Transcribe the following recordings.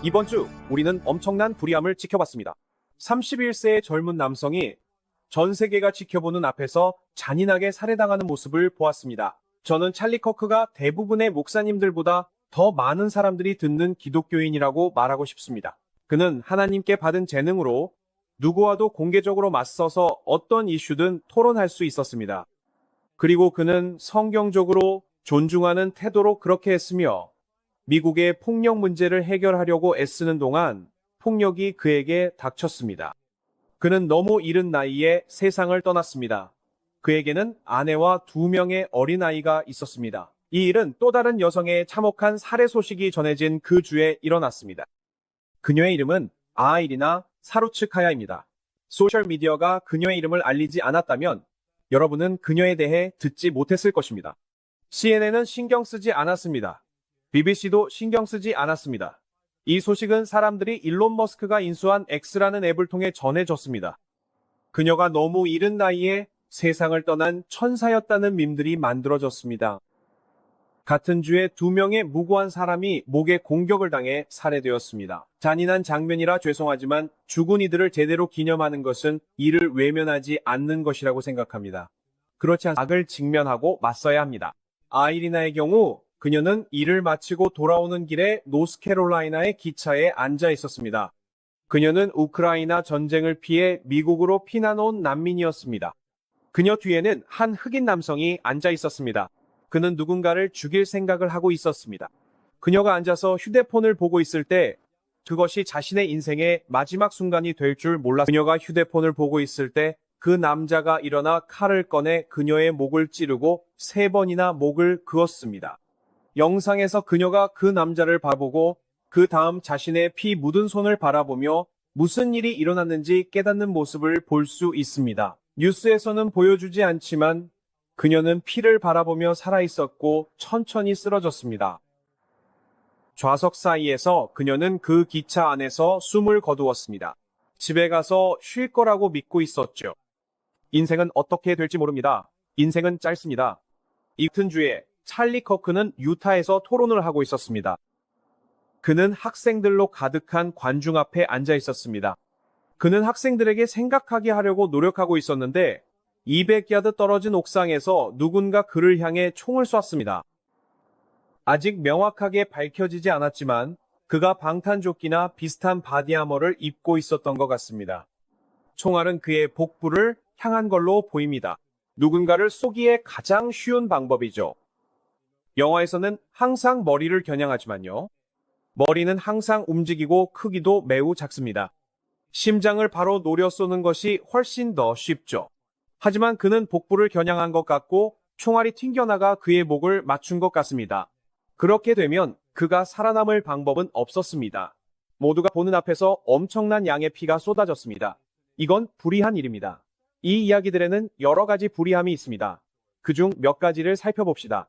이번 주 우리는 엄청난 불의함을 지켜봤습니다. 31세의 젊은 남성이 전 세계가 지켜보는 앞에서 잔인하게 살해당하는 모습을 보았습니다. 저는 찰리 커크가 대부분의 목사님들보다 더 많은 사람들이 듣는 기독교인이라고 말하고 싶습니다. 그는 하나님께 받은 재능으로 누구와도 공개적으로 맞서서 어떤 이슈든 토론할 수 있었습니다. 그리고 그는 성경적으로 존중하는 태도로 그렇게 했으며 미국의 폭력 문제를 해결하려고 애쓰는 동안 폭력이 그에게 닥쳤습니다. 그는 너무 이른 나이에 세상을 떠났습니다. 그에게는 아내와 2명의 어린아이가 있었습니다. 이 일은 또 다른 여성의 참혹한 살해 소식이 전해진 그 주에 일어났습니다. 그녀의 이름은 아이리나 사루츠카야입니다. 소셜미디어가 그녀의 이름을 알리지 않았다면 여러분은 그녀에 대해 듣지 못했을 것입니다. CNN은 신경 쓰지 않았습니다. BBC도 신경 쓰지 않았습니다. 이 소식은 사람들이 일론 머스크가 인수한 X라는 앱을 통해 전해졌습니다. 그녀가 너무 이른 나이에 세상을 떠난 천사였다는 밈들이 만들어졌습니다. 같은 주에 2명의 무고한 사람이 목에 공격을 당해 살해되었습니다. 잔인한 장면이라 죄송하지만 죽은 이들을 제대로 기념하는 것은 이를 외면하지 않는 것이라고 생각합니다. 그렇지 않습니다. 악을 직면하고 맞서야 합니다. 아이리나의 경우 그녀는 일을 마치고 돌아오는 길에 노스캐롤라이나의 기차에 앉아 있었습니다. 그녀는 우크라이나 전쟁을 피해 미국으로 피난 온 난민이었습니다. 그녀 뒤에는 한 흑인 남성이 앉아 있었습니다. 그는 누군가를 죽일 생각을 하고 있었습니다. 그녀가 앉아서 휴대폰을 보고 있을 때 그것이 자신의 인생의 마지막 순간이 될 줄 몰랐습니다. 그녀가 휴대폰을 보고 있을 때 그 남자가 일어나 칼을 꺼내 그녀의 목을 찌르고 3번이나 목을 그었습니다. 영상에서 그녀가 그 남자를 바라보고 그 다음 자신의 피 묻은 손을 바라보며 무슨 일이 일어났는지 깨닫는 모습을 볼 수 있습니다. 뉴스에서는 보여주지 않지만 그녀는 피를 바라보며 살아있었고 천천히 쓰러졌습니다. 좌석 사이에서 그녀는 그 기차 안에서 숨을 거두었습니다. 집에 가서 쉴 거라고 믿고 있었죠. 인생은 어떻게 될지 모릅니다. 인생은 짧습니다. 이튼 주에 찰리 커크는 유타에서 토론을 하고 있었습니다. 그는 학생들로 가득한 관중 앞에 앉아 있었습니다. 그는 학생들에게 생각하게 하려고 노력하고 있었는데 200야드 떨어진 옥상에서 누군가 그를 향해 총을 쐈습니다. 아직 명확하게 밝혀지지 않았지만 그가 방탄조끼나 비슷한 바디아머를 입고 있었던 것 같습니다. 총알은 그의 복부를 향한 걸로 보입니다. 누군가를 쏘기에 가장 쉬운 방법이죠. 영화에서는 항상 머리를 겨냥하지만요. 머리는 항상 움직이고 크기도 매우 작습니다. 심장을 바로 노려 쏘는 것이 훨씬 더 쉽죠. 하지만 그는 복부를 겨냥한 것 같고 총알이 튕겨나가 그의 목을 맞춘 것 같습니다. 그렇게 되면 그가 살아남을 방법은 없었습니다. 모두가 보는 앞에서 엄청난 양의 피가 쏟아졌습니다. 이건 불의한 일입니다. 이 이야기들에는 여러 가지 불의함이 있습니다. 그중 몇 가지를 살펴봅시다.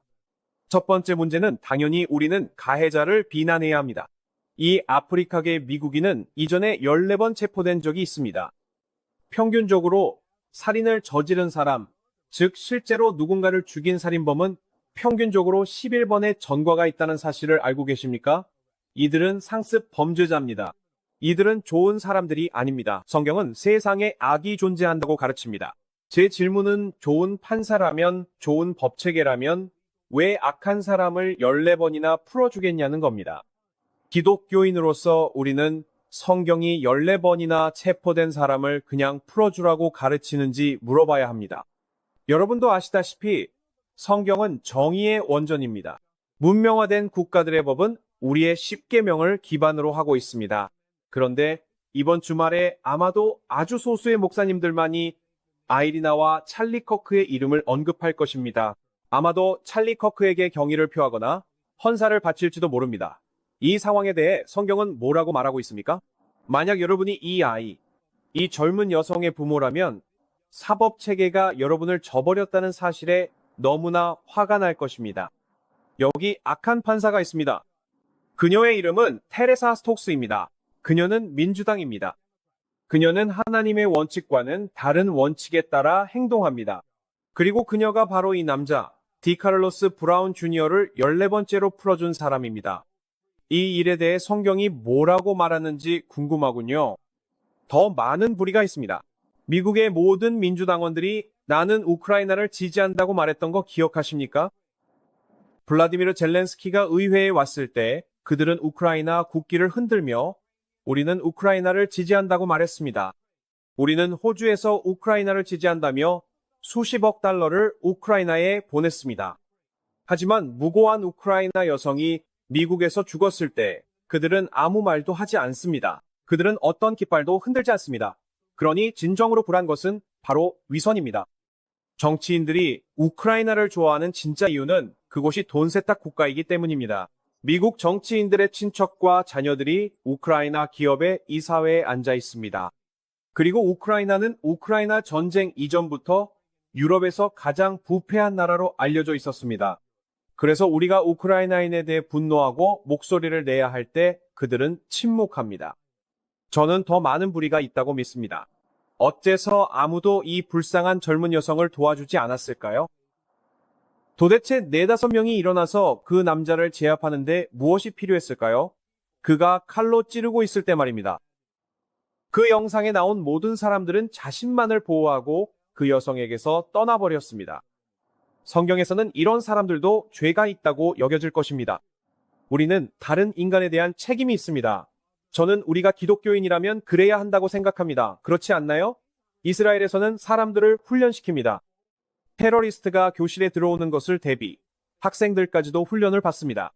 첫 번째 문제는 당연히 우리는 가해자를 비난해야 합니다. 이 아프리카계 미국인은 이전에 14번 체포된 적이 있습니다. 평균적으로 살인을 저지른 사람, 즉 실제로 누군가를 죽인 살인범은 평균적으로 11번의 전과가 있다는 사실을 알고 계십니까? 이들은 상습 범죄자입니다. 이들은 좋은 사람들이 아닙니다. 성경은 세상에 악이 존재한다고 가르칩니다. 제 질문은 좋은 판사라면, 좋은 법체계라면 왜 악한 사람을 14번이나 풀어주겠냐는 겁니다. 기독교인으로서 우리는 성경이 14번이나 체포된 사람을 그냥 풀어주라고 가르치는지 물어봐야 합니다. 여러분도 아시다시피 성경은 정의의 원전입니다. 문명화된 국가들의 법은 우리의 10계명을 기반으로 하고 있습니다. 그런데 이번 주말에 아마도 아주 소수의 목사님들만이 아이리나와 찰리 커크의 이름을 언급할 것입니다. 아마도 찰리 커크에게 경의를 표하거나 헌사를 바칠지도 모릅니다. 이 상황에 대해 성경은 뭐라고 말하고 있습니까? 만약 여러분이 이 젊은 여성의 부모라면 사법체계가 여러분을 저버렸다는 사실에 너무나 화가 날 것입니다. 여기 악한 판사가 있습니다. 그녀의 이름은 테레사 스톡스입니다. 그녀는 민주당입니다. 그녀는 하나님의 원칙과는 다른 원칙에 따라 행동합니다. 그리고 그녀가 바로 이 남자, 디카를로스 브라운 주니어를 14번째로 풀어준 사람입니다. 이 일에 대해 성경이 뭐라고 말하는지 궁금하군요. 더 많은 불의가 있습니다. 미국의 모든 민주당원들이 나는 우크라이나를 지지한다고 말했던 거 기억하십니까? 블라디미르 젤렌스키가 의회에 왔을 때 그들은 우크라이나 국기를 흔들며 우리는 우크라이나를 지지한다고 말했습니다. 우리는 호주에서 우크라이나를 지지한다며 수십억 달러를 우크라이나에 보냈습니다. 하지만 무고한 우크라이나 여성이 미국에서 죽었을 때 그들은 아무 말도 하지 않습니다. 그들은 어떤 깃발도 흔들지 않습니다. 그러니 진정으로 불안 것은 바로 위선입니다. 정치인들이 우크라이나를 좋아하는 진짜 이유는 그곳이 돈 세탁 국가이기 때문입니다. 미국 정치인들의 친척과 자녀들이 우크라이나 기업의 이사회에 앉아 있습니다. 그리고 우크라이나는 우크라이나 전쟁 이전부터 유럽에서 가장 부패한 나라로 알려져 있었습니다. 그래서 우리가 우크라이나인에 대해 분노하고 목소리를 내야 할 때 그들은 침묵합니다. 저는 더 많은 불의가 있다고 믿습니다. 어째서 아무도 이 불쌍한 젊은 여성을 도와주지 않았을까요? 도대체 4-5명이 일어나서 그 남자를 제압하는데 무엇이 필요했을까요? 그가 칼로 찌르고 있을 때 말입니다. 그 영상에 나온 모든 사람들은 자신만을 보호하고 그 여성에게서 떠나버렸습니다. 성경에서는 이런 사람들도 죄가 있다고 여겨질 것입니다. 우리는 다른 인간에 대한 책임이 있습니다. 저는 우리가 기독교인이라면 그래야 한다고 생각합니다. 그렇지 않나요? 이스라엘에서는 사람들을 훈련시킵니다. 테러리스트가 교실에 들어오는 것을 대비, 학생들까지도 훈련을 받습니다.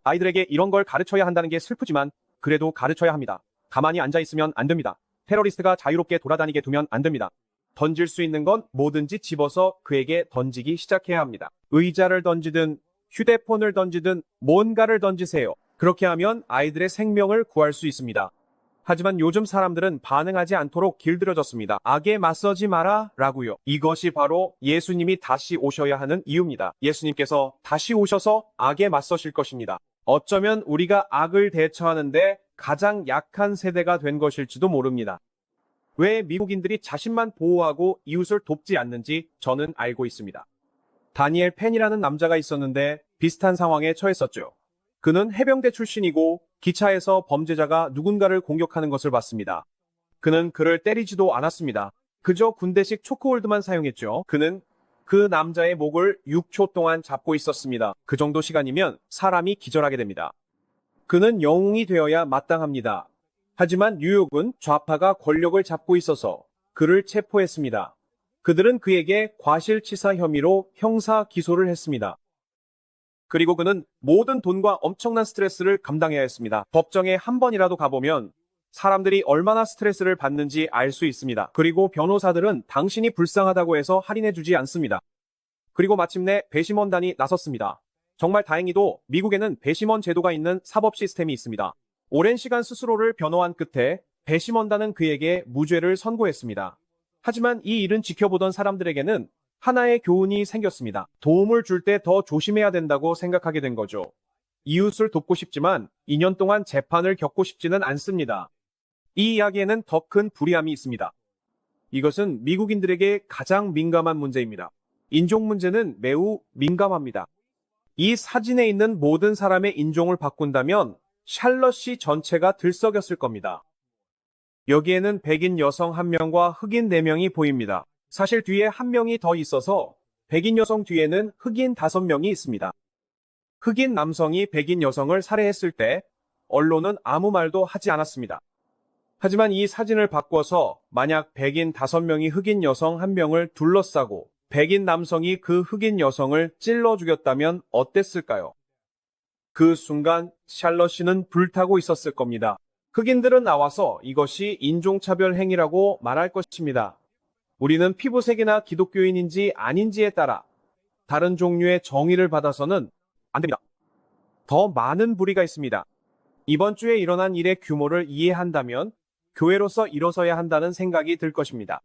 아이들에게 이런 걸 가르쳐야 한다는 게 슬프지만 그래도 가르쳐야 합니다. 가만히 앉아 있으면 안 됩니다. 테러리스트가 자유롭게 돌아다니게 두면 안 됩니다. 던질 수 있는 건 뭐든지 집어서 그에게 던지기 시작해야 합니다. 의자를 던지든 휴대폰을 던지든 뭔가를 던지세요. 그렇게 하면 아이들의 생명을 구할 수 있습니다. 하지만 요즘 사람들은 반응하지 않도록 길들여졌습니다. 악에 맞서지 마라 라고요. 이것이 바로 예수님이 다시 오셔야 하는 이유입니다. 예수님께서 다시 오셔서 악에 맞서실 것입니다. 어쩌면 우리가 악을 대처하는데 가장 약한 세대가 된 것일지도 모릅니다. 왜 미국인들이 자신만 보호하고 이웃을 돕지 않는지 저는 알고 있습니다. 다니엘 펜이라는 남자가 있었는데 비슷한 상황에 처했었죠. 그는 해병대 출신이고 기차에서 범죄자가 누군가를 공격하는 것을 봤습니다. 그는 그를 때리지도 않았습니다. 그저 군대식 초크홀드만 사용했죠. 그는 그 남자의 목을 6초 동안 잡고 있었습니다. 그 정도 시간이면 사람이 기절하게 됩니다. 그는 영웅이 되어야 마땅합니다. 하지만 뉴욕은 좌파가 권력을 잡고 있어서 그를 체포했습니다. 그들은 그에게 과실치사 혐의로 형사 기소를 했습니다. 그리고 그는 모든 돈과 엄청난 스트레스를 감당해야 했습니다. 법정에 한 번이라도 가보면 사람들이 얼마나 스트레스를 받는지 알 수 있습니다. 그리고 변호사들은 당신이 불쌍하다고 해서 할인해주지 않습니다. 그리고 마침내 배심원단이 나섰습니다. 정말 다행히도 미국에는 배심원 제도가 있는 사법 시스템이 있습니다. 오랜 시간 스스로를 변호한 끝에 배심원단은 그에게 무죄를 선고했습니다. 하지만 이 일은 지켜보던 사람들에게는 하나의 교훈이 생겼습니다. 도움을 줄 때 더 조심해야 된다고 생각하게 된 거죠. 이웃을 돕고 싶지만 2년 동안 재판을 겪고 싶지는 않습니다. 이 이야기에는 더 큰 불이함이 있습니다. 이것은 미국인들에게 가장 민감한 문제입니다. 인종 문제는 매우 민감합니다. 이 사진에 있는 모든 사람의 인종을 바꾼다면 샬럿이 전체가 들썩였을 겁니다. 여기에는 백인 여성 1명과 흑인 4명이 보입니다. 사실 뒤에 1명이 더 있어서 백인 여성 뒤에는 흑인 5명이 있습니다. 흑인 남성이 백인 여성을 살해했을 때 언론은 아무 말도 하지 않았습니다. 하지만 이 사진을 바꿔서 만약 백인 5명이 흑인 여성 1명을 둘러싸고 백인 남성이 그 흑인 여성을 찔러 죽였다면 어땠을까요? 그 순간 샬럿이는 불타고 있었을 겁니다. 흑인들은 나와서 이것이 인종차별 행위라고 말할 것입니다. 우리는 피부색이나 기독교인인지 아닌지에 따라 다른 종류의 정의를 받아서는 안 됩니다. 더 많은 불의가 있습니다. 이번 주에 일어난 일의 규모를 이해한다면 교회로서 일어서야 한다는 생각이 들 것입니다.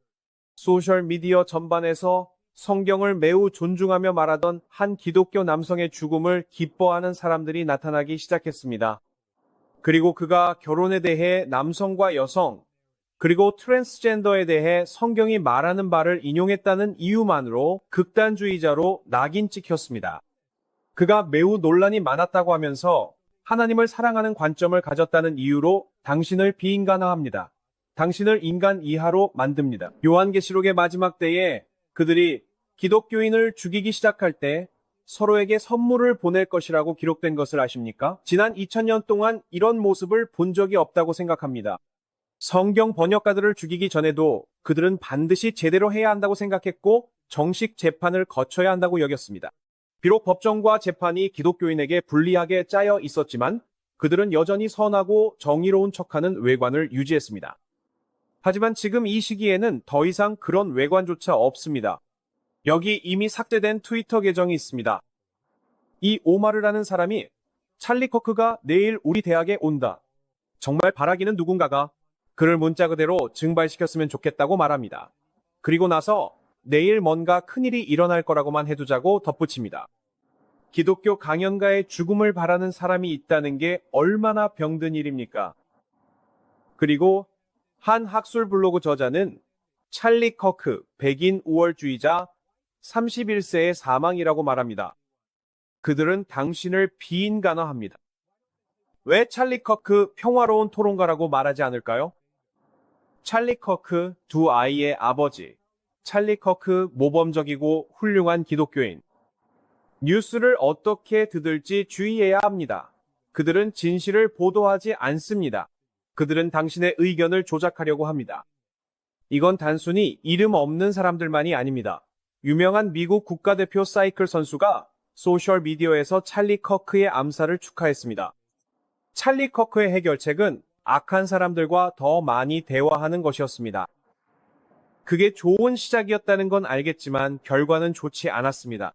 소셜미디어 전반에서 성경을 매우 존중하며 말하던 한 기독교 남성의 죽음을 기뻐하는 사람들이 나타나기 시작했습니다. 그리고 그가 결혼에 대해 남성과 여성, 그리고 트랜스젠더에 대해 성경이 말하는 바를 인용했다는 이유만으로 극단주의자로 낙인 찍혔습니다. 그가 매우 논란이 많았다고 하면서 하나님을 사랑하는 관점을 가졌다는 이유로 당신을 비인간화합니다. 당신을 인간 이하로 만듭니다. 요한계시록의 마지막 때에 그들이 기독교인을 죽이기 시작할 때 서로에게 선물을 보낼 것이라고 기록된 것을 아십니까? 지난 2000년 동안 이런 모습을 본 적이 없다고 생각합니다. 성경 번역가들을 죽이기 전에도 그들은 반드시 제대로 해야 한다고 생각했고 정식 재판을 거쳐야 한다고 여겼습니다. 비록 법정과 재판이 기독교인에게 불리하게 짜여 있었지만 그들은 여전히 선하고 정의로운 척하는 외관을 유지했습니다. 하지만 지금 이 시기에는 더 이상 그런 외관조차 없습니다. 여기 이미 삭제된 트위터 계정이 있습니다. 이 오마르라는 사람이 찰리 커크가 내일 우리 대학에 온다. 정말 바라기는 누군가가 그를 문자 그대로 증발시켰으면 좋겠다고 말합니다. 그리고 나서 내일 뭔가 큰일이 일어날 거라고만 해두자고 덧붙입니다. 기독교 강연가의 죽음을 바라는 사람이 있다는 게 얼마나 병든 일입니까? 그리고 한 학술 블로그 저자는 찰리 커크, 백인 우월주의자, 31세의 사망이라고 말합니다. 그들은 당신을 비인간화합니다. 왜 찰리 커크 평화로운 토론가라고 말하지 않을까요? 찰리 커크 두 아이의 아버지, 찰리 커크 모범적이고 훌륭한 기독교인. 뉴스를 어떻게 들을지 주의해야 합니다. 그들은 진실을 보도하지 않습니다. 그들은 당신의 의견을 조작하려고 합니다. 이건 단순히 이름 없는 사람들만이 아닙니다. 유명한 미국 국가대표 사이클 선수가 소셜미디어에서 찰리 커크의 암살을 축하했습니다. 찰리 커크의 해결책은 악한 사람들과 더 많이 대화하는 것이었습니다. 그게 좋은 시작이었다는 건 알겠지만 결과는 좋지 않았습니다.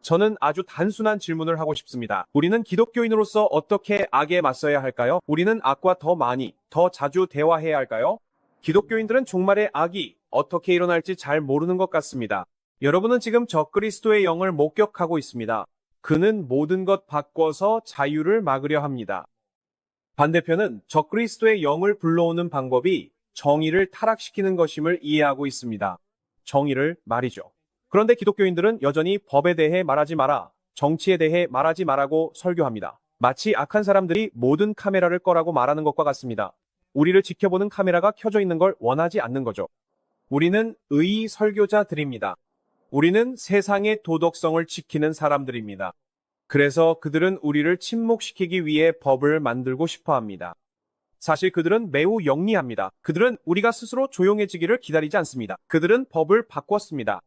저는 아주 단순한 질문을 하고 싶습니다. 우리는 기독교인으로서 어떻게 악에 맞서야 할까요? 우리는 악과 더 많이, 더 자주 대화해야 할까요? 기독교인들은 종말의 악이 어떻게 일어날지 잘 모르는 것 같습니다. 여러분은 지금 적그리스도의 영을 목격하고 있습니다. 그는 모든 것 바꿔서 자유를 막으려 합니다. 반대편은 적그리스도의 영을 불러오는 방법이 정의를 타락시키는 것임을 이해하고 있습니다. 정의를 말이죠. 그런데 기독교인들은 여전히 법에 대해 말하지 마라, 정치에 대해 말하지 말라고 설교합니다. 마치 악한 사람들이 모든 카메라를 꺼라고 말하는 것과 같습니다. 우리를 지켜보는 카메라가 켜져 있는 걸 원하지 않는 거죠. 우리는 의 설교자들입니다. 우리는 세상의 도덕성을 지키는 사람들입니다. 그래서 그들은 우리를 침묵시키기 위해 법을 만들고 싶어 합니다. 사실 그들은 매우 영리합니다. 그들은 우리가 스스로 조용해지기를 기다리지 않습니다. 그들은 법을 바꿨습니다.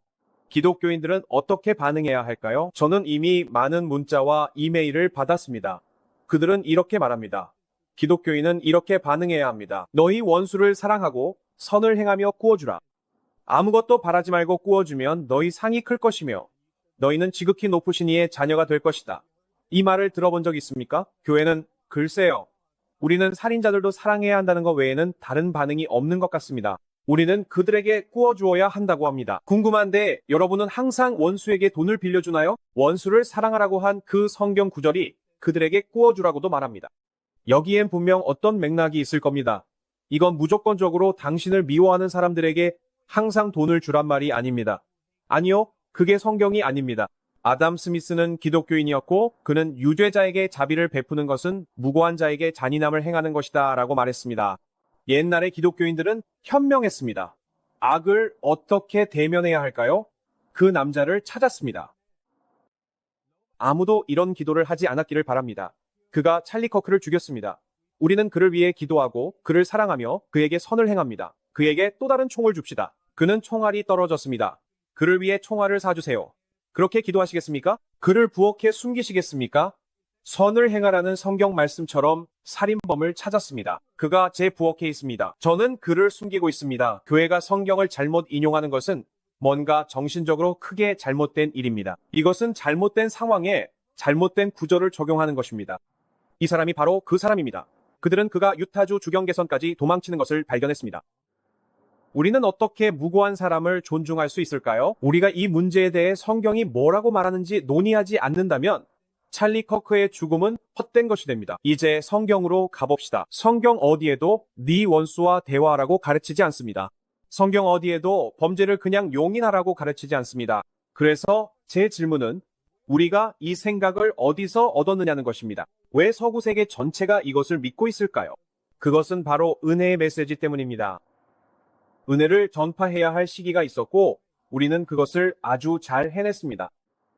기독교인들은 어떻게 반응해야 할까요? 저는 이미 많은 문자와 이메일을 받았습니다. 그들은 이렇게 말합니다. 기독교인은 이렇게 반응해야 합니다. 너희 원수를 사랑하고 선을 행하며 꾸어주라. 아무것도 바라지 말고 꾸어주면 너희 상이 클 것이며 너희는 지극히 높으신 이의 자녀가 될 것이다. 이 말을 들어본 적 있습니까? 교회는 글쎄요. 우리는 살인자들도 사랑해야 한다는 것 외에는 다른 반응이 없는 것 같습니다. 우리는 그들에게 꾸어주어야 한다고 합니다. 궁금한데 여러분은 항상 원수에게 돈을 빌려주나요? 원수를 사랑하라고 한 그 성경 구절이 그들에게 꾸어주라고도 말합니다. 여기엔 분명 어떤 맥락이 있을 겁니다. 이건 무조건적으로 당신을 미워하는 사람들에게 항상 돈을 주란 말이 아닙니다. 아니요, 그게 성경이 아닙니다. 아담 스미스는 기독교인이었고 그는 유죄자에게 자비를 베푸는 것은 무고한 자에게 잔인함을 행하는 것이다 라고 말했습니다. 옛날의 기독교인들은 현명했습니다. 악을 어떻게 대면해야 할까요? 그 남자를 찾았습니다. 아무도 이런 기도를 하지 않았기를 바랍니다. 그가 찰리 커크를 죽였습니다. 우리는 그를 위해 기도하고 그를 사랑하며 그에게 선을 행합니다. 그에게 또 다른 총을 줍시다. 그는 총알이 떨어졌습니다. 그를 위해 총알을 사주세요. 그렇게 기도하시겠습니까? 그를 부엌에 숨기시겠습니까? 선을 행하라는 성경 말씀처럼 살인범을 찾았습니다. 그가 제 부엌에 있습니다. 저는 그를 숨기고 있습니다. 교회가 성경을 잘못 인용하는 것은 뭔가 정신적으로 크게 잘못된 일입니다. 이것은 잘못된 상황에 잘못된 구절을 적용하는 것입니다. 이 사람이 바로 그 사람입니다. 그들은 그가 유타주 주경계선까지 도망치는 것을 발견했습니다. 우리는 어떻게 무고한 사람을 존중할 수 있을까요? 우리가 이 문제에 대해 성경이 뭐라고 말하는지 논의하지 않는다면 찰리 커크의 죽음은 헛된 것이 됩니다. 이제 성경으로 가봅시다. 성경 어디에도 네 원수와 대화하라고 가르치지 않습니다. 성경 어디에도 범죄를 그냥 용인하라고 가르치지 않습니다. 그래서 제 질문은 우리가 이 생각을 어디서 얻었느냐는 것입니다. 왜 서구 세계 전체가 이것을 믿고 있을까요? 그것은 바로 은혜의 메시지 때문입니다. 은혜를 전파해야 할 시기가 있었고, 우리는 그것을 아주 잘 해냈습니다.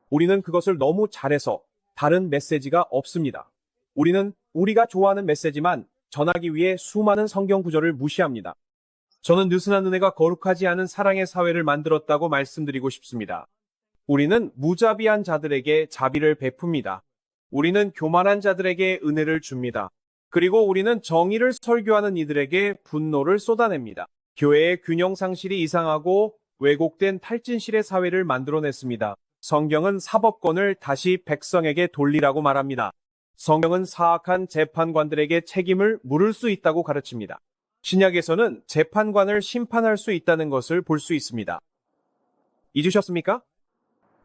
우리는 그것을 너무 잘해서 다른 메시지가 없습니다. 우리는 우리가 좋아하는 메시지만 전하기 위해 수많은 성경 구절을 무시합니다. 저는 느슨한 은혜가 거룩하지 않은 사랑의 사회를 만들었다고 말씀드리고 싶습니다. 우리는 무자비한 자들에게 자비를 베풉니다. 우리는 교만한 자들에게 은혜를 줍니다. 그리고 우리는 정의를 설교하는 이들에게 분노를 쏟아냅니다. 교회의 균형 상실이 이상하고 왜곡된 탈진실의 사회를 만들어냈습니다. 성경은 사법권을 다시 백성에게 돌리라고 말합니다. 성경은 사악한 재판관들에게 책임을 물을 수 있다고 가르칩니다. 신약에서는 재판관을 심판할 수 있다는 것을 볼 수 있습니다. 잊으셨습니까?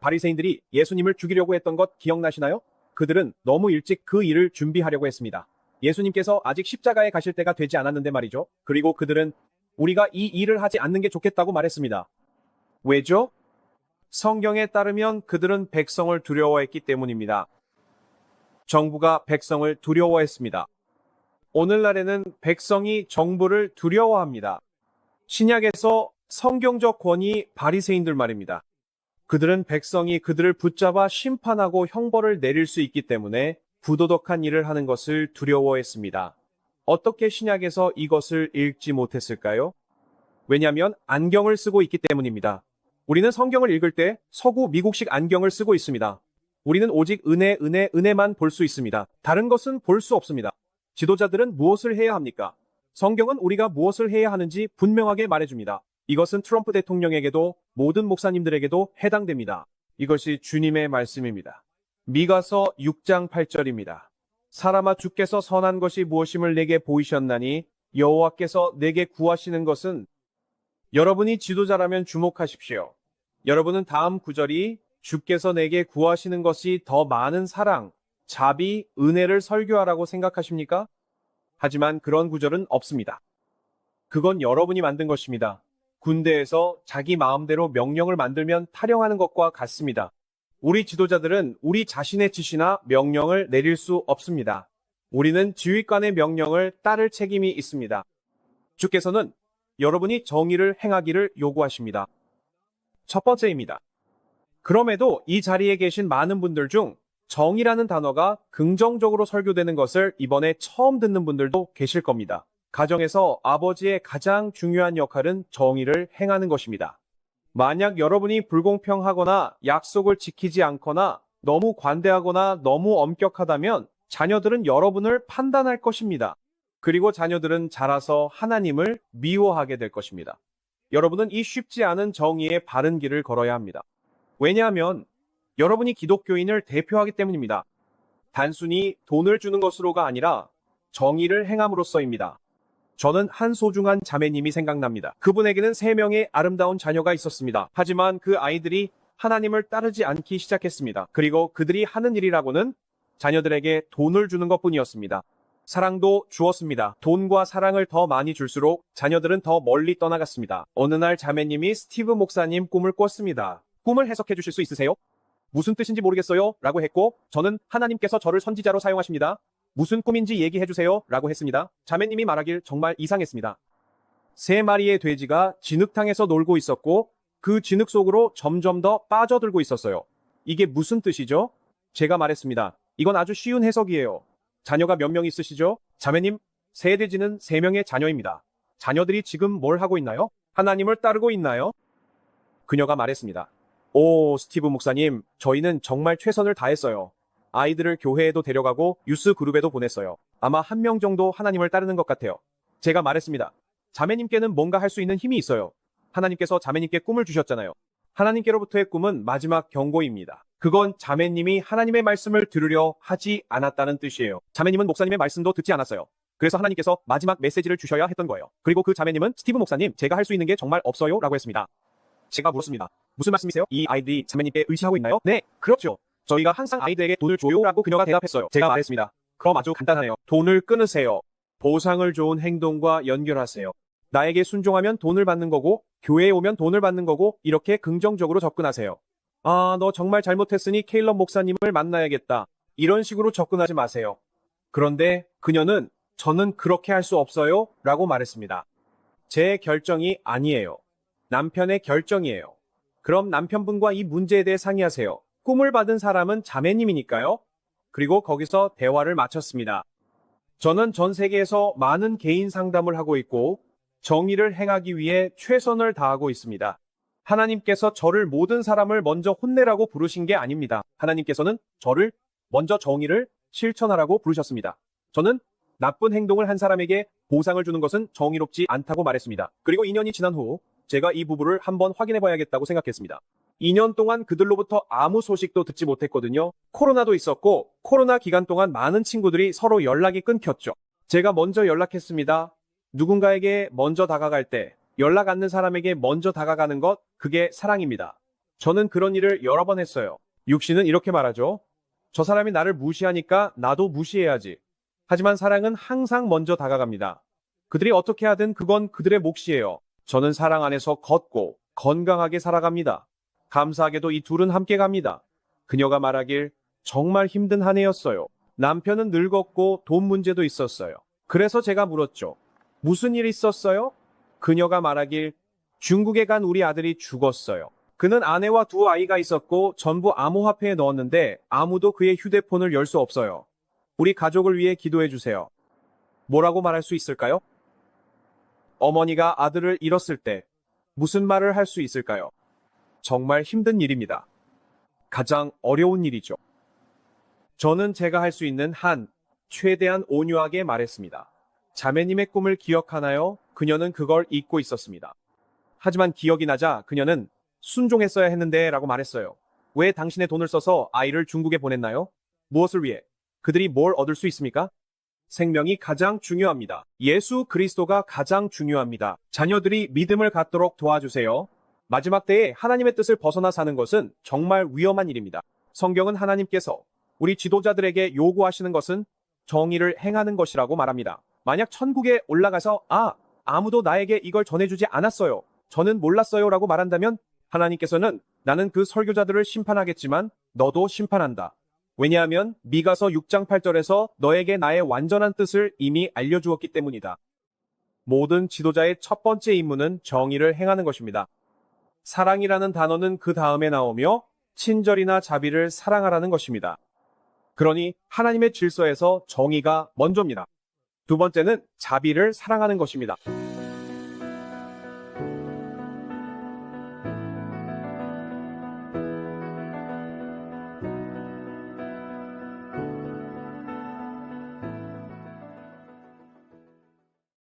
바리새인들이 예수님을 죽이려고 했던 것 기억나시나요? 그들은 너무 일찍 그 일을 준비하려고 했습니다. 예수님께서 아직 십자가에 가실 때가 되지 않았는데 말이죠. 그리고 그들은 우리가 이 일을 하지 않는 게 좋겠다고 말했습니다. 왜죠? 성경에 따르면 그들은 백성을 두려워했기 때문입니다. 정부가 백성을 두려워했습니다. 오늘날에는 백성이 정부를 두려워합니다. 신약에서 성경적 권위 바리새인들 말입니다. 그들은 백성이 그들을 붙잡아 심판하고 형벌을 내릴 수 있기 때문에 부도덕한 일을 하는 것을 두려워했습니다. 어떻게 신약에서 이것을 읽지 못했을까요? 왜냐하면 안경을 쓰고 있기 때문입니다. 우리는 성경을 읽을 때 서구 미국식 안경을 쓰고 있습니다. 우리는 오직 은혜만 볼 수 있습니다. 다른 것은 볼 수 없습니다. 지도자들은 무엇을 해야 합니까? 성경은 우리가 무엇을 해야 하는지 분명하게 말해줍니다. 이것은 트럼프 대통령에게도 모든 목사님들에게도 해당됩니다. 이것이 주님의 말씀입니다. 미가서 6장 8절입니다. 사람아 주께서 선한 것이 무엇임을 내게 보이셨나니 여호와께서 내게 구하시는 것은 여러분이 지도자라면 주목하십시오. 여러분은 다음 구절이 주께서 내게 구하시는 것이 더 많은 사랑, 자비, 은혜를 설교하라고 생각하십니까? 하지만 그런 구절은 없습니다. 그건 여러분이 만든 것입니다. 군대에서 자기 마음대로 명령을 만들면 탈영하는 것과 같습니다. 우리 지도자들은 우리 자신의 지시나 명령을 내릴 수 없습니다. 우리는 지휘관의 명령을 따를 책임이 있습니다. 주께서는 여러분이 정의를 행하기를 요구하십니다. 첫 번째입니다. 그럼에도 이 자리에 계신 많은 분들 중 정의라는 단어가 긍정적으로 설교되는 것을 이번에 처음 듣는 분들도 계실 겁니다. 가정에서 아버지의 가장 중요한 역할은 정의를 행하는 것입니다. 만약 여러분이 불공평하거나 약속을 지키지 않거나 너무 관대하거나 너무 엄격하다면 자녀들은 여러분을 판단할 것입니다. 그리고 자녀들은 자라서 하나님을 미워하게 될 것입니다. 여러분은 이 쉽지 않은 정의의 바른 길을 걸어야 합니다. 왜냐하면 여러분이 기독교인을 대표하기 때문입니다. 단순히 돈을 주는 것으로가 아니라 정의를 행함으로써입니다. 저는 한 소중한 자매님이 생각납니다. 그분에게는 3명의 아름다운 자녀가 있었습니다. 하지만 그 아이들이 하나님을 따르지 않기 시작했습니다. 그리고 그들이 하는 일이라고는 자녀들에게 돈을 주는 것뿐이었습니다. 사랑도 주었습니다. 돈과 사랑을 더 많이 줄수록 자녀들은 더 멀리 떠나갔습니다. 어느 날 자매님이 스티브 목사님 꿈을 꿨습니다. 꿈을 해석해 주실 수 있으세요? 무슨 뜻인지 모르겠어요 라고 했고, 저는 하나님께서 저를 선지자로 사용하십니다. 무슨 꿈인지 얘기해 주세요 라고 했습니다. 자매님이 말하길 정말 이상했습니다. 3마리의 돼지가 진흙탕에서 놀고 있었고 그 진흙 속으로 점점 더 빠져들고 있었어요. 이게 무슨 뜻이죠? 제가 말했습니다. 이건 아주 쉬운 해석이에요. 자녀가 몇 명 있으시죠? 자매님, 3돼지는 3명의 자녀입니다. 자녀들이 지금 뭘 하고 있나요? 하나님을 따르고 있나요? 그녀가 말했습니다. 오, 스티브 목사님, 저희는 정말 최선을 다했어요. 아이들을 교회에도 데려가고 유스 그룹에도 보냈어요. 아마 1명 정도 하나님을 따르는 것 같아요. 제가 말했습니다. 자매님께는 뭔가 할 수 있는 힘이 있어요. 하나님께서 자매님께 꿈을 주셨잖아요. 하나님께로부터의 꿈은 마지막 경고입니다. 그건 자매님이 하나님의 말씀을 들으려 하지 않았다는 뜻이에요. 자매님은 목사님의 말씀도 듣지 않았어요. 그래서 하나님께서 마지막 메시지를 주셔야 했던 거예요. 그리고 그 자매님은 스티브 목사님, 제가 할 수 있는 게 정말 없어요 라고 했습니다. 제가 물었습니다. 무슨 말씀이세요? 이 아이들이 자매님께 의지하고 있나요? 네, 그렇죠. 저희가 항상 아이들에게 돈을 줘요 라고 그녀가 대답했어요. 제가 말했습니다. 그럼 아주 간단하네요. 돈을 끊으세요. 보상을 좋은 행동과 연결하세요. 나에게 순종하면 돈을 받는 거고 교회에 오면 돈을 받는 거고 이렇게 긍정적으로 접근하세요. 아, 너 정말 잘못했으니 케일럽 목사님을 만나야겠다. 이런 식으로 접근하지 마세요. 그런데 그녀는 저는 그렇게 할 수 없어요 라고 말했습니다. 제 결정이 아니에요. 남편의 결정이에요. 그럼 남편분과 이 문제에 대해 상의하세요. 꿈을 받은 사람은 자매님이니까요. 그리고 거기서 대화를 마쳤습니다. 저는 전 세계에서 많은 개인 상담을 하고 있고 정의를 행하기 위해 최선을 다하고 있습니다. 하나님께서 저를 모든 사람을 먼저 혼내라고 부르신 게 아닙니다. 하나님께서는 저를 먼저 정의를 실천하라고 부르셨습니다. 저는 나쁜 행동을 한 사람에게 보상을 주는 것은 정의롭지 않다고 말했습니다. 그리고 2년이 지난 후 제가 이 부부를 한번 확인해 봐야겠다고 생각했습니다. 2년 동안 그들로부터 아무 소식도 듣지 못했거든요. 코로나도 있었고 코로나 기간 동안 많은 친구들이 서로 연락이 끊겼죠. 제가 먼저 연락했습니다. 누군가에게 먼저 다가갈 때 연락 않는 사람에게 먼저 다가가는 것, 그게 사랑입니다. 저는 그런 일을 여러 번 했어요. 육신은 이렇게 말하죠. 저 사람이 나를 무시하니까 나도 무시해야지. 하지만 사랑은 항상 먼저 다가갑니다. 그들이 어떻게 하든 그건 그들의 몫이에요. 저는 사랑 안에서 걷고 건강하게 살아갑니다. 감사하게도 이 둘은 함께 갑니다. 그녀가 말하길 정말 힘든 한 해였어요. 남편은 늙었고 돈 문제도 있었어요. 그래서 제가 물었죠. 무슨 일 있었어요? 그녀가 말하길 중국에 간 우리 아들이 죽었어요. 그는 아내와 두 아이가 있었고 전부 암호화폐에 넣었는데 아무도 그의 휴대폰을 열 수 없어요. 우리 가족을 위해 기도해 주세요. 뭐라고 말할 수 있을까요? 어머니가 아들을 잃었을 때 무슨 말을 할 수 있을까요? 정말 힘든 일입니다. 가장 어려운 일이죠. 저는 제가 할 수 있는 한 최대한 온유하게 말했습니다. 자매님의 꿈을 기억하나요? 그녀는 그걸 잊고 있었습니다. 하지만 기억이 나자 그녀는 순종했어야 했는데 라고 말했어요. 왜 당신의 돈을 써서 아이를 중국에 보냈나요? 무엇을 위해? 그들이 뭘 얻을 수 있습니까? 생명이 가장 중요합니다. 예수 그리스도가 가장 중요합니다. 자녀들이 믿음을 갖도록 도와주세요. 마지막 때에 하나님의 뜻을 벗어나 사는 것은 정말 위험한 일입니다. 성경은 하나님께서 우리 지도자들에게 요구하시는 것은 정의를 행하는 것이라고 말합니다. 만약 천국에 올라가서 아무도 나에게 이걸 전해주지 않았어요. 저는 몰랐어요 라고 말한다면 하나님께서는 나는 그 설교자들을 심판하겠지만 너도 심판한다. 왜냐하면 미가서 6장 8절에서 너에게 나의 완전한 뜻을 이미 알려주었기 때문이다. 모든 지도자의 첫 번째 임무는 정의를 행하는 것입니다. 사랑이라는 단어는 그 다음에 나오며 친절이나 자비를 사랑하라는 것입니다. 그러니 하나님의 질서에서 정의가 먼저입니다. 두 번째는 자비를 사랑하는 것입니다.